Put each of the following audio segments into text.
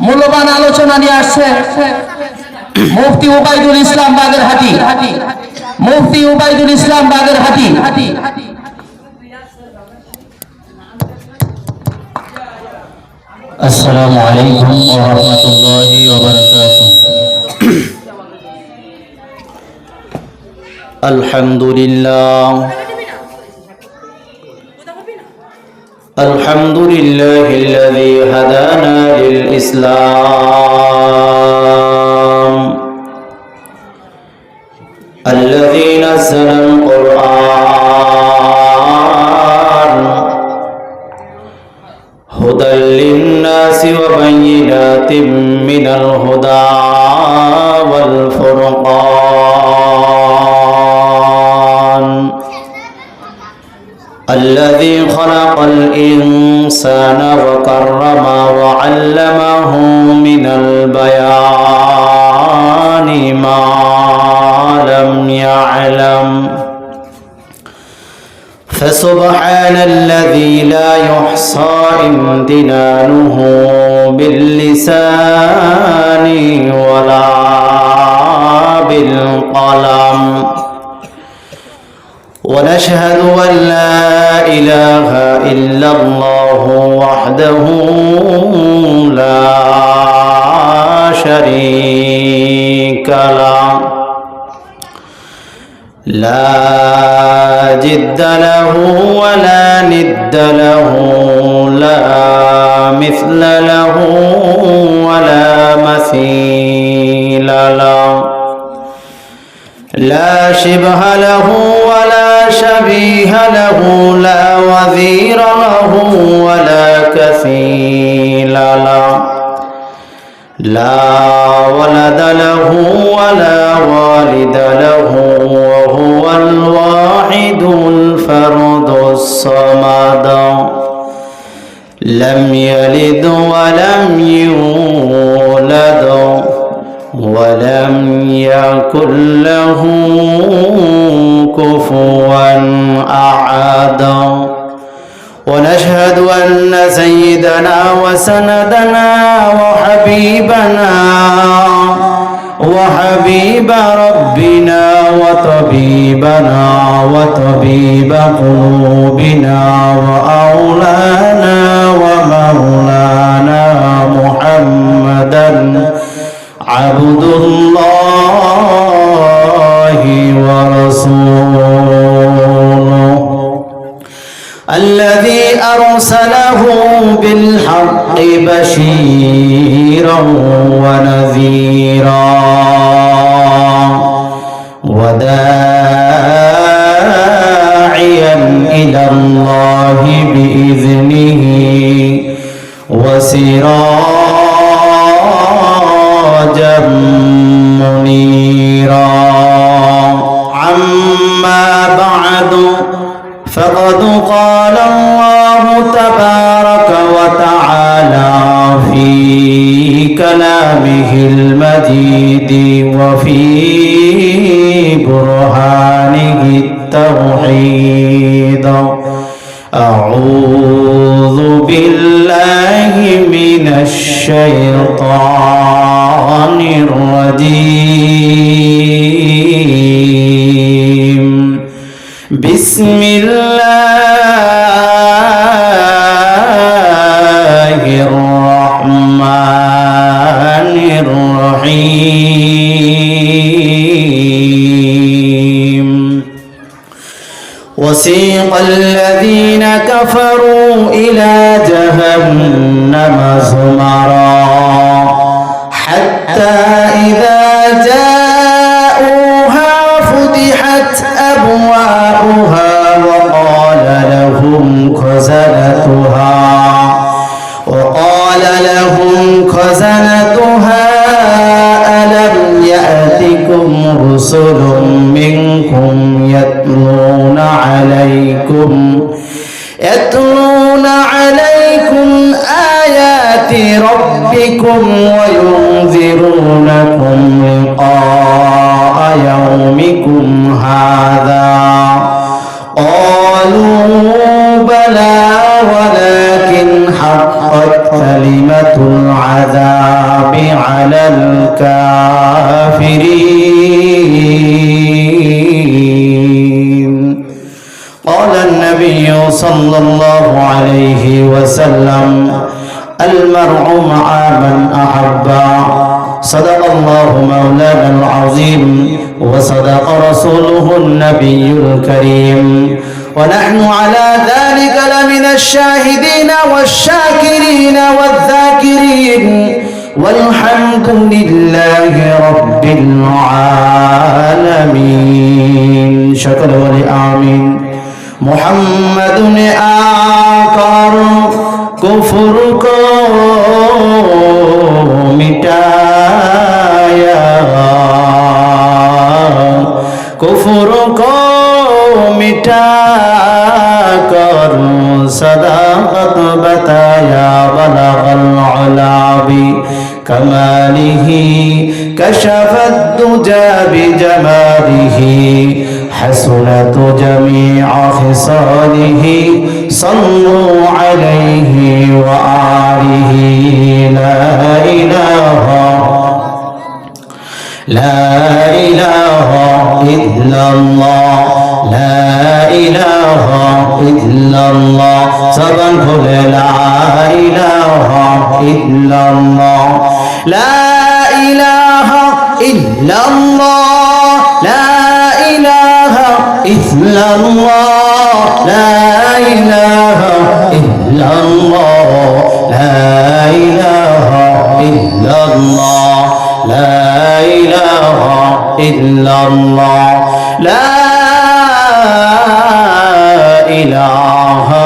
মূল্যবান আলোচনা নিয়ে আসছে মুফতি উবাইদুল ইসলাম বাগেরহাটি। মুফতি উবাইদুল ইসলাম বাগেরহাটি। আসসালামু আলাইকুম ওয়া রাহমাতুল্লাহি ওয়া বারাকাতুহু। আলহামদুলিল্লাহ আলহামদুলিল্লাহিল্লাযী হাদানা লিল ইসলাম আল্লাযী নাযালাল কুরআন হুদাল লিন-নাসি ওয়া বায়িনাতিম মিনাল হুদা ওয়াল ফুরকান الذي خلق الإنسان وكرمه وعلمه من البيان ما لم يعلم فسبحان الذي لا يحصى امتنانه باللسان ولا بالقلم ونشهد أن لا إله إلا الله وحده لا شريك له لا جد له ولا ند له لا مثل له ولا مثيل له لا شبه له ولا شبيه له لا وزير له ولا كفيل له لا ولد له ولا والد له وهو الواحد الفرد الصمد لم يلد ولم يولد ولم يكن له كفوا أحد ونشهد أن سيدنا وسندنا وحبيب ربنا وطبيبنا وطبيب قلوبنا وأولانا ومولانا محمدا عبد الله ورسوله الذي أرسله بالحق بشيرا ونذيرا وداعيا إلى الله بإذنه وسراجا منيرا عما بعد فقد قال الله تبارك وتعالى في كلامه المجيد وفي برهانه التوحيد أعوذ بالله من الشيطان الرجيم بسم الله الرحمن الرحيم وسيق الذين كفروا إلى جهنم زمرا حتى إذا جاءوها فتحت أبوابها وقال لهم خزنتها ألم يأتكم رسل منكم يتلون عليكم آيات ربكم وينذرونكم لقاء يومكم هذا قالوا بلى ولكن حق حقت كلمة العذاب على الكافرين. قال النبي صلى الله عليه وسلم: المرء مع من أحب. صدق الله مولانا العظيم وصدق رسوله النبي الكريم، ونحن على ذلك لمن الشاهدين والشاكرين والذاكرين، والحمد لله رب العالمين. شكر آمين. محمد نے آकर कुफ्र को मिटाया, कुफ्र को मिटाकर सदाकत बताया। बलगल उला बिकमालिही कशफत दुजा बिजमालिही हसनत जमीअ खिसालिही सल्लु अलैहि व आलिहि। ला इलाहा इल्लल्लाह, ला इलाहा इल्लल्लाह। सबन खोले ला इलाहा इल्लल्लाह, ला इलाहा इल्लल्लाह, ला इलाहा इल्लल्लाह, ला इलाहा इल्लल्लाह, ला इलाहा इल्लल्लाह, ला इलाहा इल्लल्लाह, ला इलाहा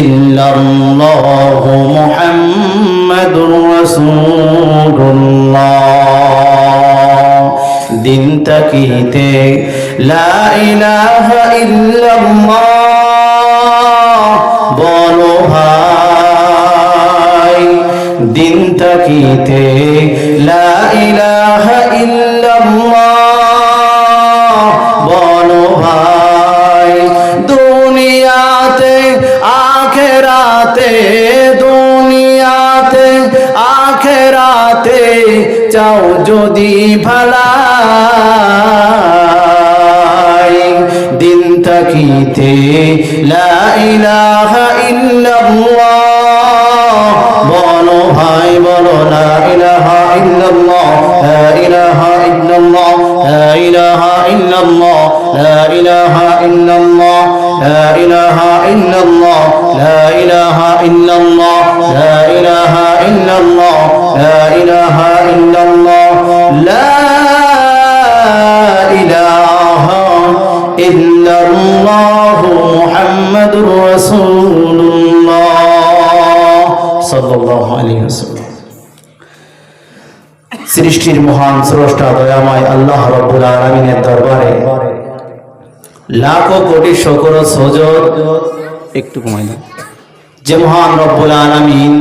इल्लल्लाह मुहम्मदुर रसूलुल्लाह। दिन तकीते ला इलाहा इल्लल्लाह बोलो भाई, दिन तकीते ला इलाहा इल्लल्लाह बोलो भाई। दुनियाते आखिराते, दुनियाते आखिराते চাও যদি ভালাই, দিন তাকিতে লা ইলাহা ইল্লাল্লাহ বলো ভাই, বলো লা ইলাহা ইল্লাল্লাহ, লা ইলাহা ইল্লাল্লাহ, লা ইলাহা ইল্লাল্লাহ, লা ইলাহা ইল্লাল্লাহ, লা ইলাহা ইল্লাল্লাহ, লা ইলাহা ইল্লাল্লাহ, লা ইলাহা ইল্লাল্লাহ, লা ইলাহা ইল্লাল্লাহ, লা ইলাহা ইল্লাল্লাহ মুহাম্মাদুর রাসূলুল্লাহ সাল্লাল্লাহু আলাইহি ওয়াসাল্লাম। সৃষ্টির মহান স্রষ্টা দয়াময় আল্লাহ রাব্বুল আলামিনের দরবারে লাখো কোটি শুকর ও সুজুদ একটু কমাই দাও, যে মহান রব্বুল আলামিন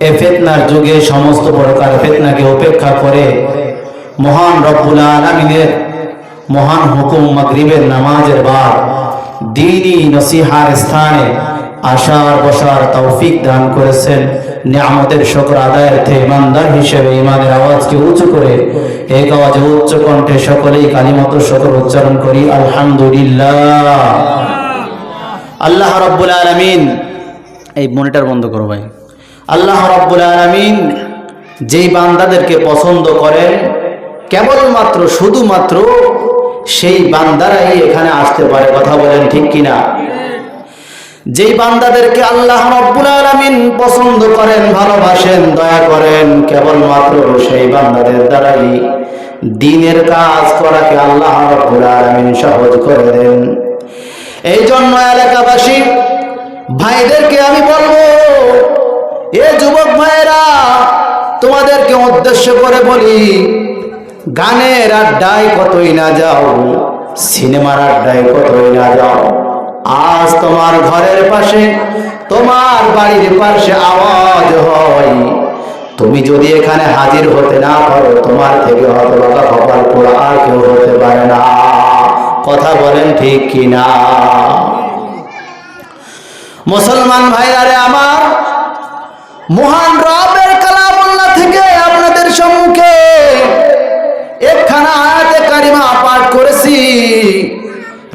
এ ফিতনার যুগে সমস্ত প্রকার ফিতনাকে উপেক্ষা করে মহান রব্বুল আলামিনের মহান হুকুম মাগরিবের নামাজের বাদ দ্বীনি নসিহার স্থানে আসার বসার তৌফিক দান করেছেন। নিয়ামতের শুকর আদায়ার্থে ইমানদার হিসেবে ইমানের আওয়াজকে উঁচু করে এক আওয়াজে উচ্চ কণ্ঠে সকলেই কালিমাত শুকর উচ্চারণ করি আলহামদুলিল্লাহ। আল্লাহ রাব্বুল আলামিন, এই মনিটর বন্ধ করো ভাই। আল্লাহ রাব্বুল আলামিন যেই বান্দাদেরকে পছন্দ করেন কেবলমাত্র শুধুমাত্র সেই বান্দারাই এখানে আসতে পারে। কথা বলেন ঠিক কিনা? যেই বান্দাদেরকে আল্লাহ রাব্বুল আলামিন পছন্দ করেন, ভালোবাসেন, দয়া করেন, কেবলমাত্র সেই বান্দাদের দ্বারাই দ্বীনের কাজ করাকে আল্লাহ রাব্বুল আলামিন সহজ করে দেন। এই জন্য এলাকাবাসী ভাইদেরকে আমি বলবো, এ যুবক ভাইরা, তোমাদেরকে উদ্দেশ্য করে বলি, গানের আড্ডায় কতই না যাও, সিনেমার আড্ডায় কতই না যাও, আজ তোমার ঘরের পাশে, তোমার বাড়ির পাশে আওয়াজ হয়, তুমি যদি এখানে হাজির হতে না পারো, তোমার থেকে হতভাগা হবার পর আর কেউ হতে পারে না। কথা বলেন ঠিক কিনা? মুসলমান ভাইরা রে আমার, মহান রবের কালামুল্লাহ থেকে আপনাদের সম্মুখে একখানা আয়াতে কারিমা পাঠ করেছি।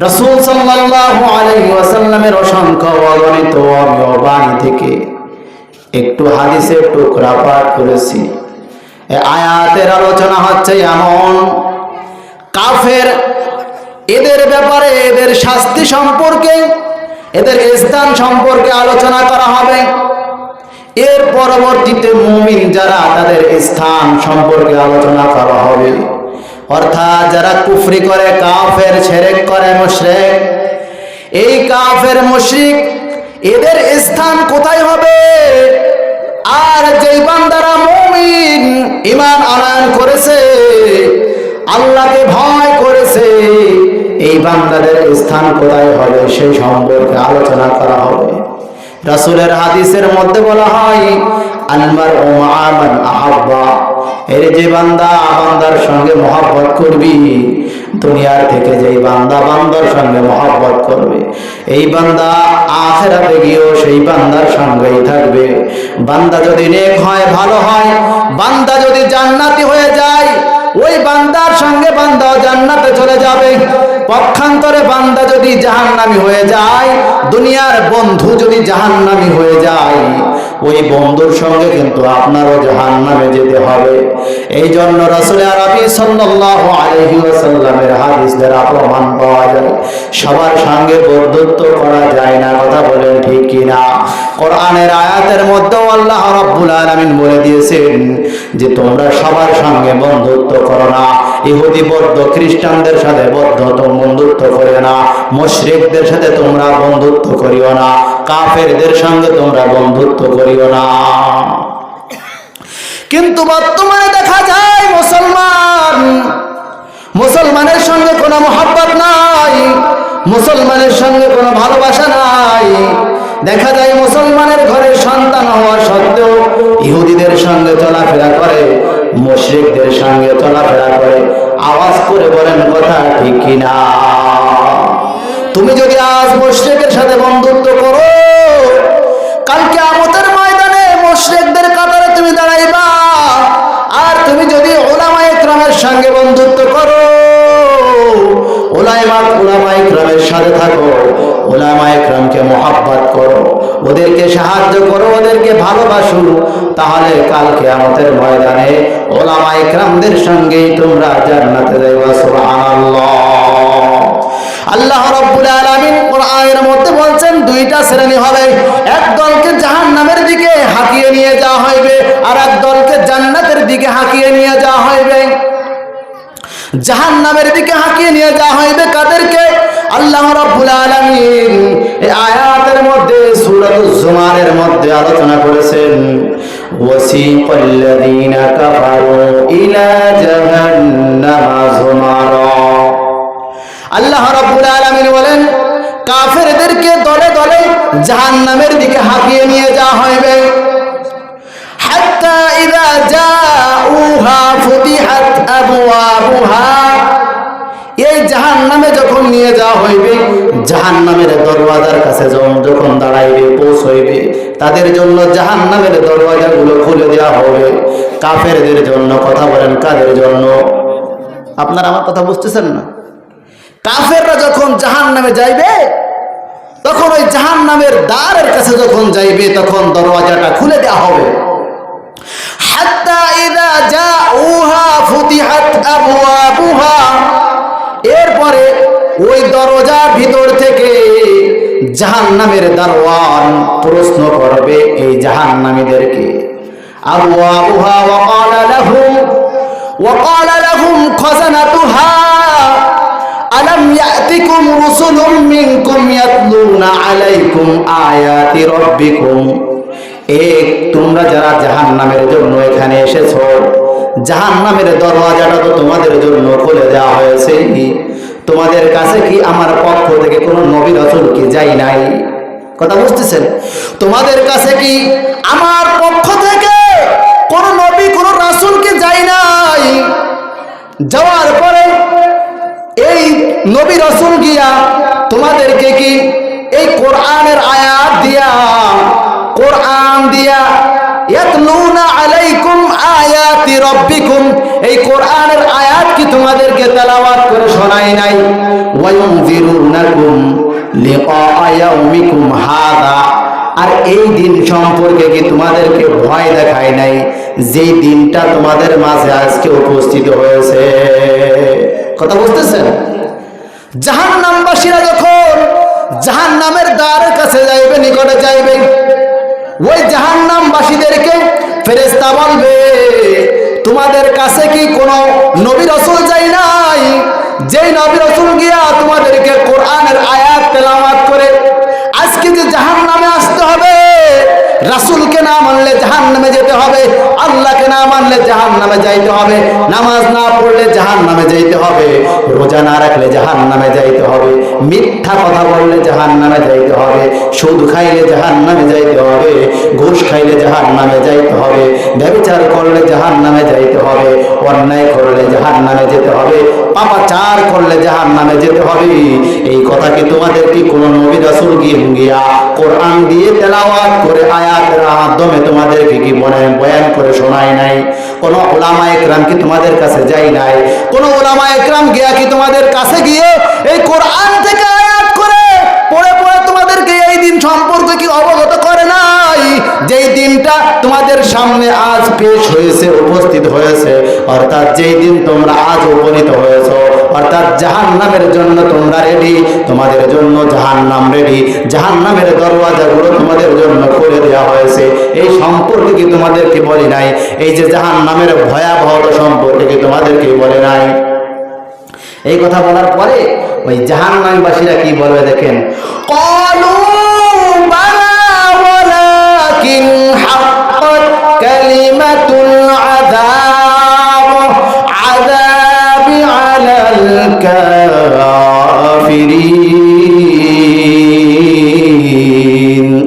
রাসূল সাল্লাল্লাহু আলাইহি ওয়াসাল্লামের অসংখ্য অগণিত বাণী থেকে একটু হাদিসের টুকরা পাঠ করেছি। এই আয়াতের আলোচনা হচ্ছে এমন কাফের, এদের ব্যাপারে, এদের শাস্তি সম্পর্কে, এদের স্থান সম্পর্কে আলোচনা করা হবে। এর পরবর্তীতে মুমিন যারা, তাদের স্থান সম্পর্কে আলোচনা করা হবে। অর্থাৎ যারা কুফরি করে, কাফের, শিরক করে, মুশরিক, এই কাফের মুশরিক এদের স্থান কোথায় হবে? আর যেই বান্দারা মুমিন, ঈমান আনয়ন করেছে, আল্লাহকে ভয় করেছে, এই বান্দাদের স্থান কোথায় হবে সেই সম্পর্কে আলোচনা করা হবে। রাসূলের হাদিসের মধ্যে বলা হয় আলমার ও মান আহাব্বা, এর যে বান্দা বান্দার সঙ্গে মহব্বত করবি, দুনিয়ার থেকে যেই বান্দা বান্দার সঙ্গে মহব্বত করবে, এই বান্দা আখিরাতে গিয়েও সেই বান্দার সঙ্গেই থাকবে। বান্দা যদি নেক হয়, ভালো হয়, বান্দা যদি জান্নাতি হয়ে যায়, ওই বান্দার সঙ্গে বান্দাও জান্নাতে চলে যাবে। পক্ষান্তরে বান্দা যদি জাহান্নামী হয়ে যায়, দুনিয়ার বন্ধু যদি জাহান্নামী হয়ে যায়, ওই বন্ধুর সঙ্গে কিন্তু আপনারও জাহান্নামে যেতে হবে। এই জন্য রাসূল আরবি সাল্লাল্লাহু আলাইহি ওয়াসাল্লামের হাদিস দ্বারা প্রমাণ পাওয়া যায় সবার সঙ্গে বন্ধুত্ব করা যায় না। কথা বলেন ঠিক কিনা? কোরআনের আয়াতের মধ্যেও আল্লাহ রাব্বুল আলামিন বলে দিয়েছেন যে তোমরা সবার সঙ্গে বন্ধুত্ব করো না। ইহুদি বৌদ্ধ খ্রিস্টানদের সাথে বন্ধুত্ব করিও না, মুশরিকদের সাথে তোমরা বন্ধুত্ব করিও না, কাফেরদের সঙ্গে তোমরা বন্ধুত্ব করিও না। কিন্তু বর্তমানে দেখা যায় মুসলমানের সঙ্গে কোনো মহব্বত নাই, মুসলমানের সঙ্গে কোনো ভালোবাসা নাই। দেখা যায় মুসলমানের ঘরে সন্তান হওয়া সত্ত্বেও ইহুদিদের সঙ্গে চলাফেরা করে, মুশরিকদের সঙ্গে চলাফেরা করে। আওয়াজ করে বলেন কথা ঠিক কিনা? তুমি যদি আজ মুশরিকের সাথে বন্ধুত্ব করো, কাল কিয়ামতের ময়দানে মুশরিকদের কাতারে তুমি দাঁড়াইবা। আর তুমি যদি উলামায়ে কেরামের সঙ্গে বন্ধুত্ব করো, উলামায়ে কেরামের সাথে থাকো, উলামায়ে কেরামকে মহব্বত করো, ওদেরকে সাহায্য করো, ওদেরকে ভালোবাসো, তাহলে কাল কিয়ামতের ময়দানে উলামায়ে কেরামদের সঙ্গেই তোমরা জান্নাতে যাইবা। সুবহানাল্লাহ। আল্লাহ রাব্বুল আলামিন কোরআনের মধ্যে বলছেন দুইটা শ্রেণী হবে, এক দলকে জাহান্নামের দিকে হাঁকিয়ে নিয়ে যাওয়া হইবে, আর এক দলকে জান্নাতের দিকে হাঁকিয়ে নিয়ে যাওয়া হইবে। জাহান্নামের দিকে হাঁকিয়ে নিয়ে যাওয়া হইবে কাদেরকে? আল্লাহ রাব্বুল আলামিন এই আয়াতের মধ্যে সূরাতুজ জুমারের মধ্যে আলোচনা করেছেন, ওয়াসিকাল্লাযীনা কাফারু ইলা জাহান্নামা যুমারা। আল্লাহ রাব্বুল আলামিন বলেন কাফেরদেরকে দলে দলে জাহান্নামের দিকে হাঁকিয়ে নিয়ে যাওয়া হইবে। হাত্তা ইযা জাউহা ফুতিহাত আবওয়াবুহা, এই জাহান্নামে যখন নিয়ে যাওয়া হইবে, জাহান্নামের দরওয়াজার কাছে যখন দাঁড়াইবে, পৌঁছইবে, তাদের জন্য জাহান্নামের দরওয়াজাগুলো খুলে দেওয়া হবে। কাফেরদের জন্য। কথা বলেন কাদের জন্য? আপনারা আমার কথা বুঝতেছেন না? কাফেররা যখন জাহান্নামে যাইবে, তখন ওই জাহান্নামের দ্বারের কাছে যখন যাইবে, তখন দরওয়াজাটা খুলে দেওয়া হবে। হাত্তা ইযা জাউহা ফুতিহাত আবওয়াবুহা, এরপরে ওই দরজার ভিতর থেকে জাহান্নামের দারওয়ান প্রশ্ন করবে এই জাহান্নামীদেরকে, আবওয়াবুহা ওয়াকালা লাহুম খাজানাতুহা আলাম ইয়াতিকুম রুসুলুম মিনকুম ইয়াতলুনা আলাইকুম আয়াতি রাব্বিকুম। তোমরা যারা জাহান্নামের জন্য এখানে এসেছো, জাহান্নামের দরওয়াজাটা তো তোমাদের জন্য খুলে দেওয়া হয়েছে, তোমাদের কাছে কি আমার পক্ষ থেকে কোনো নবী রাসূল কি যাই নাই? কথা বুঝতেছেন? তোমাদের কাছে কি আমার পক্ষ থেকে কোনো নবী কোনো রাসূল কি যাই নাই? যাওয়ার পরে এই নবী রাসূল গিয়া তোমাদেরকে কি এই কোরআনের আয়াত দিয়া, কোরআন দিয়া ইয়াতলুনা আলাইকুম আয়াতি রাব্বিকুম, এই কোরআনের আয়াত কি তোমাদেরকে তেলাওয়াত করে শোনাই নাই? ওয়া ইউনজিরুনাকুম লিকা ইয়াউমিকুম হাযা, আর এই দিন সম্পর্কে কি তোমাদেরকে ভয় দেখায় নাই যে দিনটা তোমাদের মাঝে আজকে উপস্থিত হয়েছে? কথা বুঝতেছেন? জাহান্নামবাসীরা যখন জাহান্নামের দ্বারের কাছে যাইবে, নিকটে যাইবে, ওই জাহান্নামবাসীদেরকে ফেরেশতা বলবে, তোমাদের কাছে কি কোনো নবী রাসূল যায় নাই? যেই নবী রাসূল গিয়া তোমাদেরকে কোরআনের আয়াত তেলাওয়াত করে আজকে যে জাহান্নামে আসতে হবে, রাসূলকে না মানলে জাহান্নামে যেতে হবে, আল্লাহকে না মানলে জাহান্নামে যাইতে হবে, নামাজ না পড়লে জাহান্নামে যাইতে হবে, রোজা না রাখলে জাহান্নামে যাইতে হবে, মিথ্যা কথা বললে জাহান্নামে যাইতে হবে, সুদ খাইলে জাহান্নামে যাইতে হবে, ঘুষ খাইলে জাহান্নামে যাইতে হবে, ব্যভিচার করলে জাহান্নামে যাইতে হবে, অন্যায় করলে জাহান্নামে যেতে হবে, পাপাচার করলে জাহান্নামে যেতে হবে। এই কথা কি তোমাদের কি কোনো নবী রাসূল গিয়া কোরআন দিয়ে তেলাওয়াত করে আয়াতের মাধ্যমে তোমাদেরকে কি বয়ান করে শোনায় নাই? কোন উলামা ইকরাম কি তোমাদের কাছে যায় নাই? কোন উলামা ইকরাম গিয়া কি তোমাদের কাছে গিয়ে এই কোরআন থেকে আয়াত করে পড়ে পড়ে তোমাদেরকে এই দিন সম্পর্কে কি অবগত করে নাই? যেই দিনটা তোমাদের সামনে আজ পেশ হয়েছে, উপস্থিত হয়েছে, অর্থাৎ যেই দিন তোমরা আজ উপনীত হয়েছো, অর্থাৎ জাহান্নামের জন্য তোমরা রেডি, তোমাদের জন্য জাহান্নাম রেডি, জাহান্নামের দরওয়াজাগুলো তোমাদের জন্য খুলে দেওয়া হয়েছে, এই সম্পর্কে কি তোমাদেরকে বলি নাই? এই যে জাহান্নামের ভয়াবহতা সম্পর্কে কি তোমাদেরকে বলে নাই? এই কথা বলার পরে ওই জাহান্নামবাসীরা কি বলবে দেখেন, ক্বালু বালা ওয়ালাকিন হাক্কাত কালিমাতুল আযাবি আলাল কাফিরিন।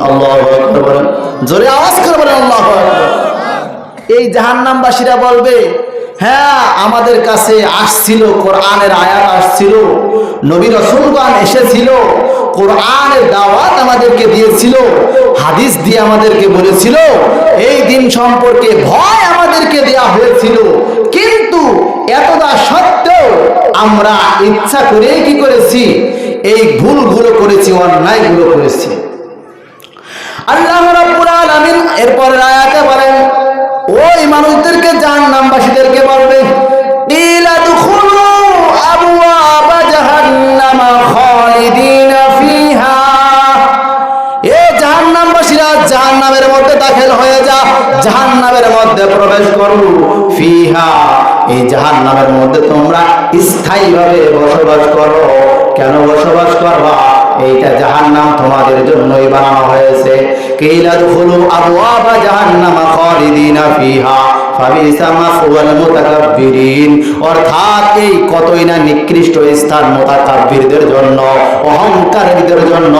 আল্লাহু আকবার, জোরে আওয়াজ করে বলেন আল্লাহু আকবার। এই জাহান্নামবাসীরা বলবে, হ্যাঁ আমাদের কাছে আসছিল, কোরআনের আয়াত আসছিল, নবী রাসূলগণ এসেছিল, কোরআনের দাওয়াত আমাদেরকে দিয়েছিল, হাদিস দিয়ে আমাদেরকে বলেছিল, এই দিন সম্পর্কে ভয় আমাদেরকে দেয়া হয়েছিল, কিন্তু এতটা সত্ত্বেও আমরা ইচ্ছা করে কি করেছি? এই ভুলগুলো করেছি, অন্যায়গুলো করেছি। আল্লাহ রাব্বুল আলামিন এরপরের আয়াতে বলেন, ওই মানুষদেরকে জাহান্নামবাসীদেরকে বলবে, ইলা দুখুলু আবওয়াবা জাহান্নামা খালিদিনা ফিহা, এ জাহান্নামবাসীরা জাহান্নামের মধ্যে দাখিল হয়ে যা, জাহান্নামের মধ্যে প্রবেশ করো, ফিহা, এই জাহান্নামের মধ্যে তোমরা স্থায়ীভাবে বসবাস করো। কেন বসবাস করবা? এইটা জাহান্নাম তোমাদের জন্যই বানানো হয়েছে। কিলা দুখুলু আবওয়াবা জাহান্নামা খালিদিনা ফিহা ফাবিসা মাসওয়াল মুতাকাব্বিরিন, অর্থাৎ এই কতই না নিকৃষ্ট স্থান মুতাকাব্বিরদের জন্য, অহংকারীদের জন্য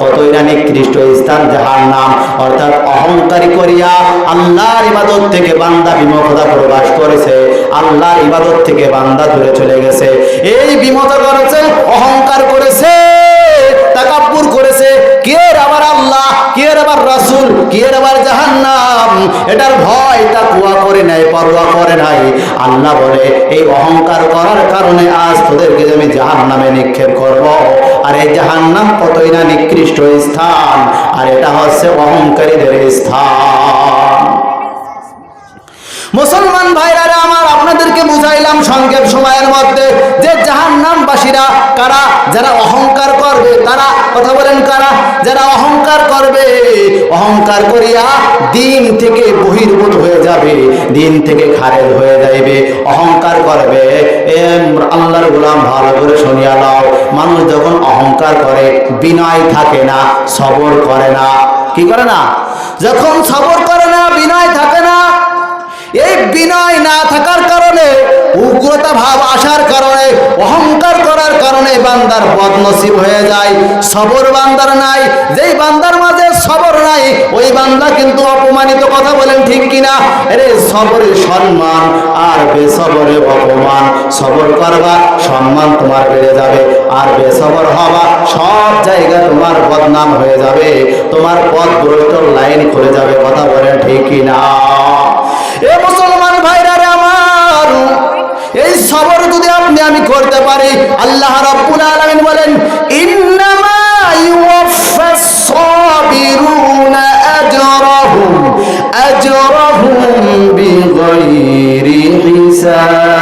কতই না নিকৃষ্ট স্থান জাহান্নাম। অর্থাৎ অহংকারী করিয়া আল্লাহর ইবাদত থেকে বান্দা বিমুখতা প্রকাশ করেছে, আল্লাহর ইবাদত থেকে বান্দা দূরে চলে গেছে, এই বিমুখ করেছে, অহংকার করেছে, তাকাব্বুর করেছে, কে আবার আল্লাহ, কে আবার রাসূল, কে আবার জাহান্নাম, এটার ভয় তাকওয়া করে নাই, পরোয়া করে নাই। আল্লাহ বলে, এই অহংকার করার কারণে আজ তোদেরকে আমি জাহান্নামে নিক্ষেপ করব। আর এই জাহান্নাম কতই না নিকৃষ্ট স্থান, আর এটা হচ্ছে অহংকারীদের স্থান। মুসলমান ভাইরা আমার, আপনাদেরকে বুঝাইলাম সংক্ষেপ সময়ের মধ্যে যে জাহান্নামবাসীরা কারা? যারা অহংকার করবে, তারা, কথা বলেন কারা? যারা অহংকার করবে, অহংকার করিয়া দিন থেকে বহির্ভূত হয়ে যাবে, দিন থেকে খারেজ হয়ে যাইবে, অহংকার করবে। আল্লাহর গোলাম ভালো করে শুনিয়া নাও, মানুষ যখন অহংকার করে বিনয় থাকে না, সবর করে না। কি করে না? যখন সবর করে না, বিনয় থাকে না, এই বিনয় না থাকার কারণে, উগ্রতা ভাব আসার কারণে, অহংকার করার কারণে বান্দার বদনসিব হয়ে যায়। সবর বান্দার নাই, যেই বান্দার মাঝে সবর নাই, ওই বান্দা কিন্তু অপমানিত। কথা বলেন ঠিক কিনা? আরে সবরে সম্মান আর বেসবরে অপমান। সবর করবা, সম্মান তোমার বেড়ে যাবে, আর বেসবর হবা, সব জায়গা তোমার বদনাম হয়ে যাবে, তোমার পথ ভ্রষ্ট লাইন খুলে যাবে। কথা বলেন ঠিক কিনা? করতে পারি। আল্লাহ রাব্বুল আলামিন বলেন, ইন্নামা ইউওয়াফাস সাবিরুনা আজরাহুম বিগাইরি হিসাব।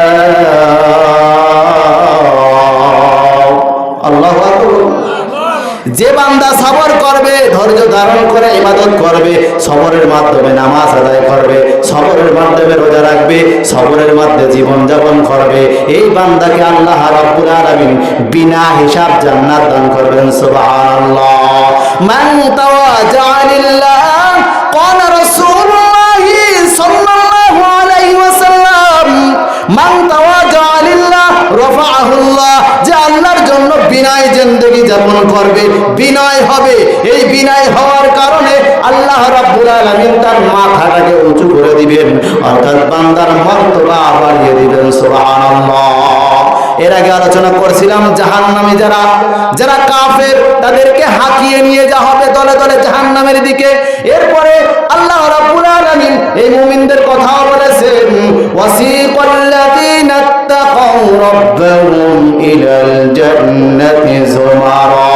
আল্লাহু আকবার। যে বান্দা সবর করবে, ধৈর্য ধারণ করে ইবাদত করবে, সবরের মাধ্যমে নামাজ আদায় করবে, সবরের মাধ্যমে রোজা রাখবে, সবরের মাধ্যমে জীবন যাপন করবে, এই বান্দাকে আল্লাহ রাব্বুল আলামিন বিনা হিসাব জান্নাত দান করবেন। সুবহানাল্লাহ। মান তাওয়াজা লিল্লাহ ক্বালা রাসূলুল্লাহ সাল্লাল্লাহু আলাইহি ওয়াসাল্লাম, মান তাওয়াজা লিল্লাহ রাফাআহুল্লাহ। যে আল্লাহর জন্য বিনয় জিন্দেগি যাপন করবে, বিনয় হবে, এই বিনয় হওয়ার কারণে আল্লাহ রাব্বুল আলামিন তার মাথাটাকে উঁচু করে দিবেন, অর্থাৎ বান্দার মর্তবা বাড়িয়ে দিবেন। সুবহানাল্লাহ। এর আগে আলোচনা করছিলাম জাহান্নামী যারা কাফের, তাদেরকে হাঁকিয়ে নিয়ে যাওয়া হবে দলে দলে জাহান্নামের দিকে। এরপরে আল্লাহ রাব্বুল আলামিন এই মুমিনদের কথাও বলেছেন, ওয়াসিকাল্লাযীনা ইত্তাকাউ রাব্বাহুম ইলাল জান্নাতি যুমারা।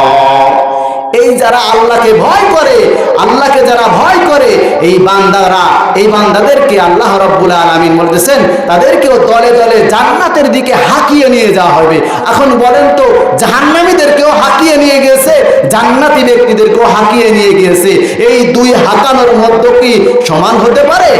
এই যারা আল্লাহকে ভয় করে, আল্লাহকে যারা ভয় করে, এই বান্দাদেরকে আল্লাহ রাব্বুল আলামিন বলতেছেন তাদেরকেও দলে দলে জান্নাতের দিকে হাঁকিয়ে নিয়ে যাওয়া হবে। এখন বলেন তো, জাহান্নামীদেরকেও হাঁকিয়ে নিয়ে গেছে, জান্নাতি ব্যক্তিদেরকেও হাঁকিয়ে নিয়ে গিয়েছে, এই দুই হাঁকানোর মধ্যে কি সমান হতে পারে?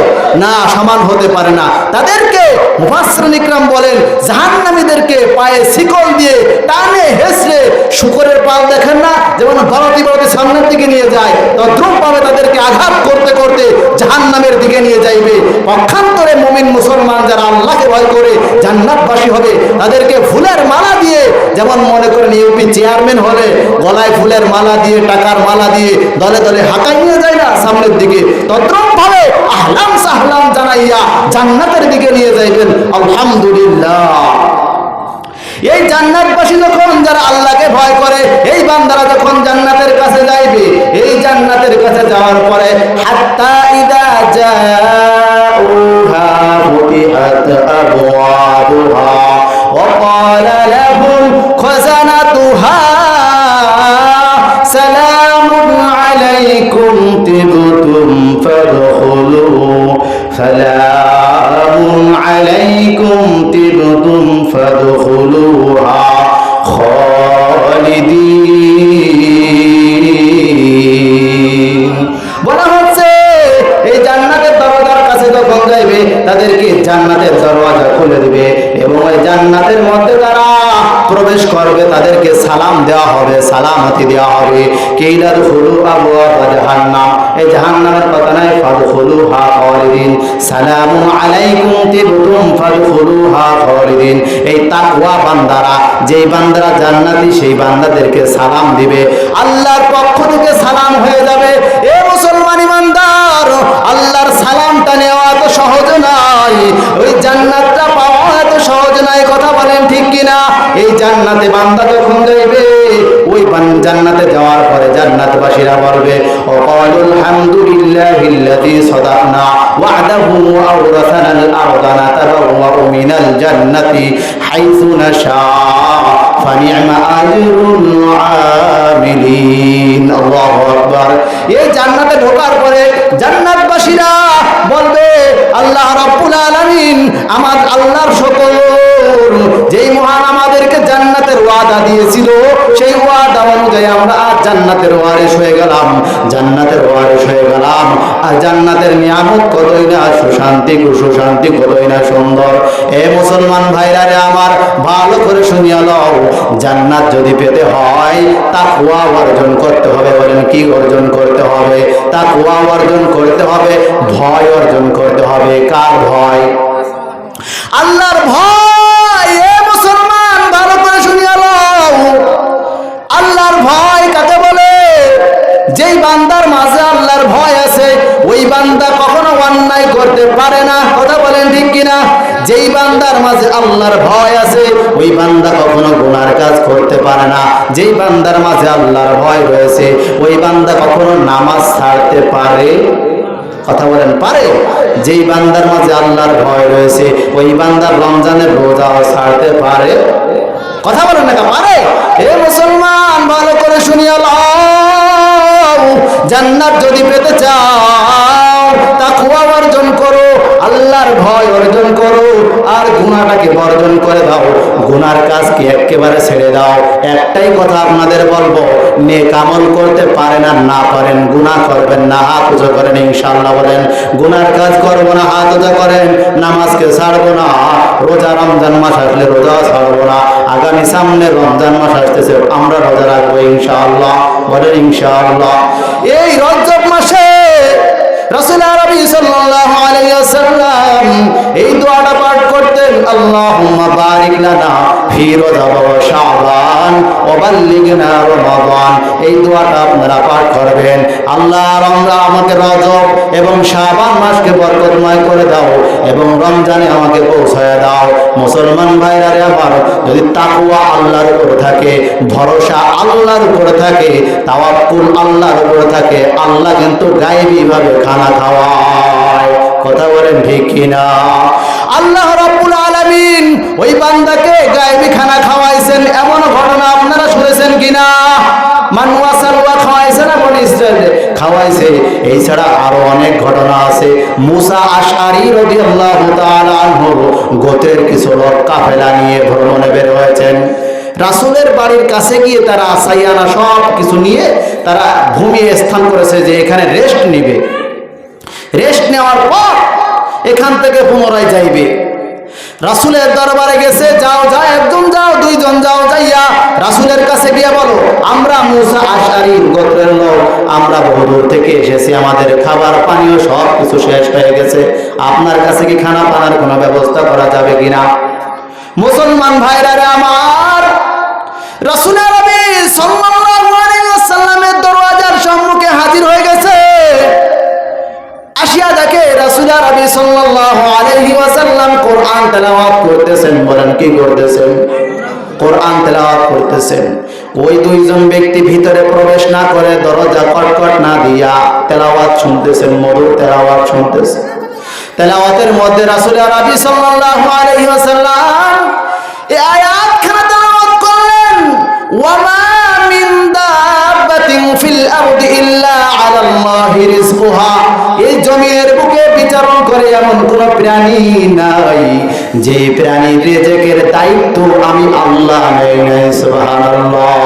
না, সমান হতে পারে না। তাদেরকে মুফাসসিরিন ইকরাম বলেন, জাহান্নামীদেরকে পায়ে শিকল দিয়ে টানে হেঁচড়ে, শুকরের পাল দেখেন না যেমন বালতি সামনের দিকে নিয়ে যায়, তদ্রুপ ভাবে তাদেরকে আঘাত করতে করতে জাহান্নামের দিকে নিয়ে যাইবে। পক্ষান্তরে মুমিন মুসলমান যারা আল্লাহকে ভয় করে জান্নাতবাসী হবে, তাদেরকে ফুলের মালা দিয়ে, যেমন মনে করেন ইউপি চেয়ারম্যান হলে গলায় ফুলের মালা দিয়ে, টাকার মালা দিয়ে দলে দলে হাঁকাই নিয়ে যায় না সামনের দিকে, তদ্রুপ ভাবে আহলাম সাহলাম জানাইয়া জান্নাতের দিকে নিয়ে যাইবেন। আলহামদুলিল্লাহ। এই জান্নাতবাসী যখন যারা আল্লাহকে ভয় করে, এই বান্দারা যখন জান্নাতের কাছে যাইবে, এই জান্নাতের কাছে যাওয়ার পরে হাত্তা ইদা জাউহা ফুতিহাত আবওয়াবুহা ওয়া ক্বালা লাহুম খাযানাতুহা সালামুন আলাইকুম তিবতুম ফাদখুলু সালামুন আলাইকুম তিবতুম ফাদখুলুহা খালিদিন। বলা হচ্ছে এই জান্নাতের দরজার কাছে যখন যাইবে, তাদেরকে জান্নাতের দরজা খুলে দিবে এবং ওই জান্নাতের মধ্যে তারা প্রবেশ করবে, তাদেরকে সালাম দেওয়া হবে, সালামতি দেওয়া হবে। কিলা দুখুলু আবওয়াবা জাহান্নাম, এই জাহান্নামের কথা নাই, ফাদখুলুহা খালিদিন। সালামুন আলাইকুম তিবতুম ফাদখুলুহা খালিদিন। এই তাকওয়া বান্দারা, যেই বান্দারা জান্নাতি, সেই বান্দাদেরকে সালাম দিবে, আল্লাহর পক্ষ থেকে সালাম হয়ে যাবে। এ মুসলমান ইমানদার, আল্লাহর সালামটা নেওয়া এত সহজ নয়, ওই জান্নাতটা পাওয়া এত সহজ নয়। কথা বলেন ঠিক কিনা? এই জান্নাতে বান্দা যখন যাইবে, ওই জান্নাতে যাওয়ার পরে জান্নাতবাসীরা বলবে, ওয়াকালুল হামদুলিল্লাহিল্লাযী সাদাকনা ওয়া'দাহু ওয়া আওরাসানাল আরদা নাতাবাওয়াউ মিনাল জান্নাতি হাইসু নাশা ফানি'মা আজরুল আমিলিন। আল্লাহু আকবার। এই জান্নাতে ঢোকার পরে জান্নাতবাসীরা বলবে, আল্লাহ রাব্বুল আলামিন, আমার আল্লাহর শুকর, যেই মহান আমাদেরকে জান্নাতের ওয়াদা দিয়েছিল, সেই ওয়াদা অনুযায়ী আমরা আজ জান্নাতের ওয়ারিস হয়ে গেলাম, জান্নাতের ওয়ারিস হয়ে গেলাম। আর জান্নাতের নিয়ামত কতই না সুশান্তি, সুশান্তি কতই না সুন্দর। এ মুসলমান ভাইরা রে আমার, ভালো করে শুনিয়া লও, জান্নাত যদি পেতে হয় তাকওয়া অর্জন করতে হবে। বলেন কি অর্জন করতে হবে? তাকওয়া অর্জন করতে হবে, ভয় অর্জন করতে হবে। কার ভয়? আল্লাহর ভয়। এ মুসলমান, ভালো করে শুনিয়া লও, আল্লাহর ভয় কাকে বলে? যেই বান্দার মাঝে আল্লাহর ভয় আছে, ওই বান্দা কখনো অন্যায় করতে পারে না। কথা বলেন ঠিক কিনা? যেই বান্দার মাঝে আল্লাহর ভয় আছে, ওই বান্দা কখনো গুনার কাজ করতে পারে না। যেই বান্দার মাঝে আল্লাহর ভয় রয়েছে, ওই বান্দা কখনো নামাজ ছাড়তে পারে? কথা বলেন, পারে? যেই বান্দার মাঝে আল্লাহর ভয় রয়েছে, ওই বান্দার রমজানের রোজাও ছাড়তে পারে? কথা বলেন না পারে? এ মুসলমান ভালো করে শুনিয়া লও, জান্নাত যদি পেতে চাও তাকওয়া অর্জন করো, আল্লাহর ভয় অর্জন করো, আর গুনাহটাকে বর্জন করে দাও, গুনার কাজকে একেবারে ছেড়ে দাও। একটাই কথা আপনাদের বলবো, নেক আমল করতে পারেন আর না পারেন, গুনাহ করবেন না, হাত উঁচু করেন ইনশাআল্লাহ বলেন। গুনার কাজ করবো না, হাত উঁচু করেন। নামাজকে ছাড়বো না, রোজা রমজান মাস আসলে রোজা ছাড়বো না। আগামী সামনে রমজান মাস আসতেছে, আমরা রোজা রাখবো ইনশাআল্লাহ বলেন ইনশাআল্লাহ। এই রজব মাসে রাসূল আরবি সাল্লাল্লাহু আলাইহি ওয়াসাল্লাম এই দোয়াটা পাঠ করতেন, আল্লাহুম্মা বারিক লানা ফি রজব ওয়া শাবান ওয়া বাল্লিগনা রমাদান। এই দোয়াটা আপনারা পাঠ করবেন, আল্লাহ আমরা আমাকে রজব এবং শাবান মাসকে বরকতময় করে দাও এবং রমজানে আমাকে পৌঁছায় দাও। মুসলমান ভাইরা রে আমার, যদি তাকওয়া আল্লাহর উপর থাকে, ভরসা আল্লাহর উপর থাকে, তাওয়াক্কুল আল্লাহর উপর থাকে, আল্লাহ কিন্তু গায়েবী ভাবে খানা খাওয়ায়। কথা বলেন ঠিক কিনা? আল্লাহ রাব্বুল আলামিন ওই বান্দাকে গায়েবী খানা খাওয়াইছেন, এমন ঘটনা আপনারা শুনেছেন কিনা? মানুয়া সালওয়া খাওয়াইছে না বনি ইসরায়েলে? খাওয়াইছে। এই ছাড়া আরো অনেক ঘটনা আছে। মুসা আশআরী রাদিয়াল্লাহু তাআলা আনহু গোত্রের কিছু লোক কাফেলা নিয়ে ভ্রমণে বের হয়েছেন। রাসূলের বাড়ির কাছে গিয়ে তারা আসাইয়ানা সব কিছু নিয়ে তারা ভূমিয়ে স্থান করেছে যে এখানে রেস্ট নিবে। রেস্ট নেওয়ার পর এখান থেকে পুনরায় যাইবে। রাসূলের দরবারে গেছে, যাও যাও, একজন যাও, দুইজন যাও, যাইয়া রাসূলের কাছে গিয়ে বলো, আমরা মুসা আশআরীর গোত্রের লোক, আমরা বহুদূর থেকে এসেছি, আমাদের খাবার পানীয় সব কিছু শেষ হয়ে গেছে, আপনার কাছে কি খানা পানার কোনো ব্যবস্থা করা যাবে কিনা? মুসলমান ভাইরা রে আমার, রাসূল আরবি সাল্লাল্লাহু আলাইহি ওয়াসাল্লামের দরওয়াজার সম্মুখে হাজির হয়ে গেছে। আসিয়া দেখে রাসূল আরবি সাল্লাল্লাহু আলাইহি ওয়াসাল্লাম কোরআন তেলাওয়াত করতেছেন। বলেন কি করতেছেন? কোরআন তেলাওয়াত করতেছেন। ওই দুইজন ব্যক্তি ভিতরে প্রবেশ না করে দরজা কটকট না দিয়া তেলাওয়াত শুনতেছেন, মধুর তেলাওয়াত শুনতেছেন। তেলাওয়াতের মধ্যে রাসূল আরবি সাল্লাল্লাহু আলাইহি ওয়াসাল্লাম এই আয়াতখানা তেলাওয়াত করলেন, ওয়ামা মিন দাব্বাতিন ফিল আরদি ইল্লা আলাল্লাহি রিজকুহা। এই জমির বুকে বিচরণ করে এমন কোন প্রাণী নাই যে প্রাণীর রিজকের দায়িত্ব আমি আল্লাহ নেই নাই। সুবহানাল্লাহ,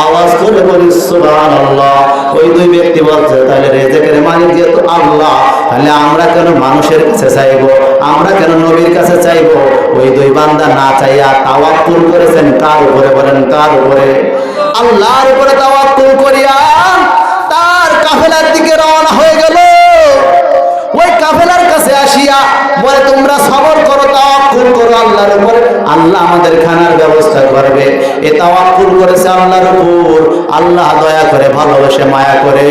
আওয়াজ করে বলি সুবহানাল্লাহ। ওই দুই ব্যক্তি বলছে, তাহলে রিজকের মালিক যেহেতু আল্লাহ, তাহলে আমরা কেন মানুষের কাছে চাইবো, আমরা কেন নবীর কাছে চাইবো? ওই দুই বান্দা না চাইয়া তাওয়াক্কুল করেছেন কার উপরে? বলেন কার উপরে? আল্লাহর উপরে তাওয়াক্কুল করিয়া তার কাফেলার দিকে রওনা হয়ে গেল। ওই কাফেলার কাছে আসিয়া বলে, তোমরা সবর করো, তাওয়াক্কুল করো আল্লাহর উপরে, আল্লাহ আমাদের খানার ব্যবস্থা করবে। এ তাওয়াক্কুল করেছে আল্লাহর উপর। আল্লাহ দয়া করে, ভালোবাসে, মায়া করে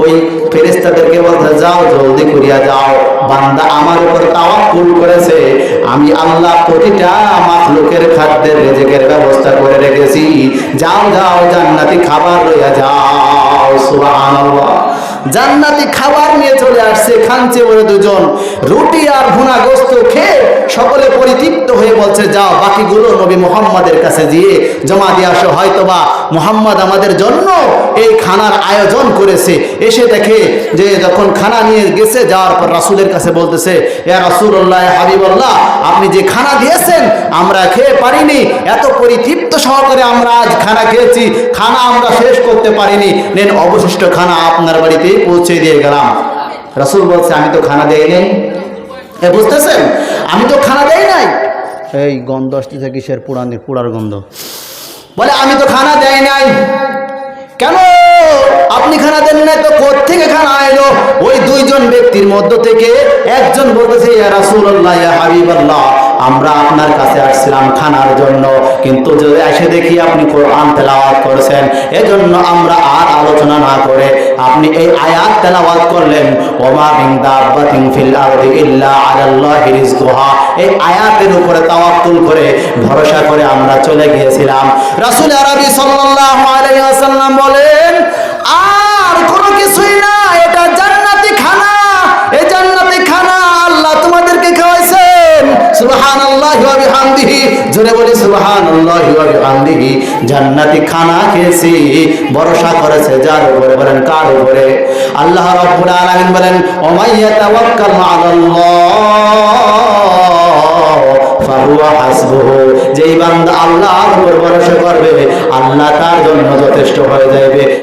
ওই ফেরেশতাদেরকে বলতে, যাও জলদি করিয়া যাও, বান্দা আমার উপর তাওয়াক্কুল করেছে, আমি আল্লাহ প্রতিটা মাখলুকের খাদ্যের রিজকের ব্যবস্থা করে রেখেছি, যাও যাও জান্নাতি খাবার লইয়া যাও। সুবহানাল্লাহ, জান্নাতি খাবার নিয়ে চলে আসছে। খানছে বলে দুজন রুটি আর ভুনা গোস্ত খেয়ে সকলে পরিতৃপ্ত হয়ে বলছে, যাও বাকিগুলো নবী মুহাম্মাদের কাছে গিয়ে জমা দিয়ে আসো, হয়তোবা মুহাম্মদ আমাদের জন্য এই খানার আয়োজন করেছে। এসে দেখে যে যখন খানা নিয়ে গেছে, যাওয়ার পর রাসূলের কাছে বলতেছে, ইয়া রাসূলুল্লাহ, ইয়া হাবিবাল্লাহ, আপনি যে খানা দিয়েছেন আমরা খেয়ে পারিনি, এত পরিতৃপ্ত সহকারে আমরা আজ খানা খেয়েছি, খানা আমরা শেষ করতে পারিনি, নেন অবশিষ্ট খানা আপনার বাড়িতে পৌঁছে দিয়ে গেলাম। রাসূল বলছে, আমি তো খানা দেই নাই। বুঝতেছেন, আমি তো খানা দেই নাই। এই গন্ধ আসতেছে কিসের? পোড়ার গন্ধ। বলে, আমি তো খানা দেই নাই। কেন আপনি খানা দেন নাই? তো কোত্থেকে খানা এলো? ওই দুইজন ব্যক্তির মধ্য থেকে একজন বলতেছে, ইয়া রাসূলুল্লাহ, ইয়া হাবিবাল্লাহ, আমরা আপনার কাছে আসছিলাম খানার জন্য, কিন্তু যদি এসে দেখি আপনি কোরআন তেলাওয়াত করছেন, এজন্য আমরা আর আলোচনা না করে আপনি এই আয়াত তেলাওয়াত করলেন, ওমা মিন দাব্বাতিন ফিল আরদি ইল্লা আলাল্লাহি রিজকুহা। এই আয়াতের উপরে তাওয়াক্কুল করে, ভরসা করে আমরা চলে গিয়েছিলাম। রাসূল আরবি সাল্লাল্লাহু আলাইহি ওয়াসাল্লাম বলেন, আর কোনো কিছুই না, এটা জান্নাতি খানা। এই জান্নাতি খানা আল্লাহ তোমাদেরকে খাওয়াইছেন। সুবহানাল্লাহি ওয়া বিহামদিহি, জোরে বলি সুবহানাল্লাহি ওয়া বিহামদিহি জান্নাতি খানা খেয়েছি। ভরসা করেছে যার উপরে, বলেন কার উপরে? আল্লাহ রাব্বুল আলামিন বলেন ওমাইয়া তাওয়াক্কাল আলাল্লাহ ফাহুয়া হাসবুহু, যেই বান্দা আল্লাহর উপর ভরসা করবে আল্লাহ তার জন্য যথেষ্ট হয়ে যাবে।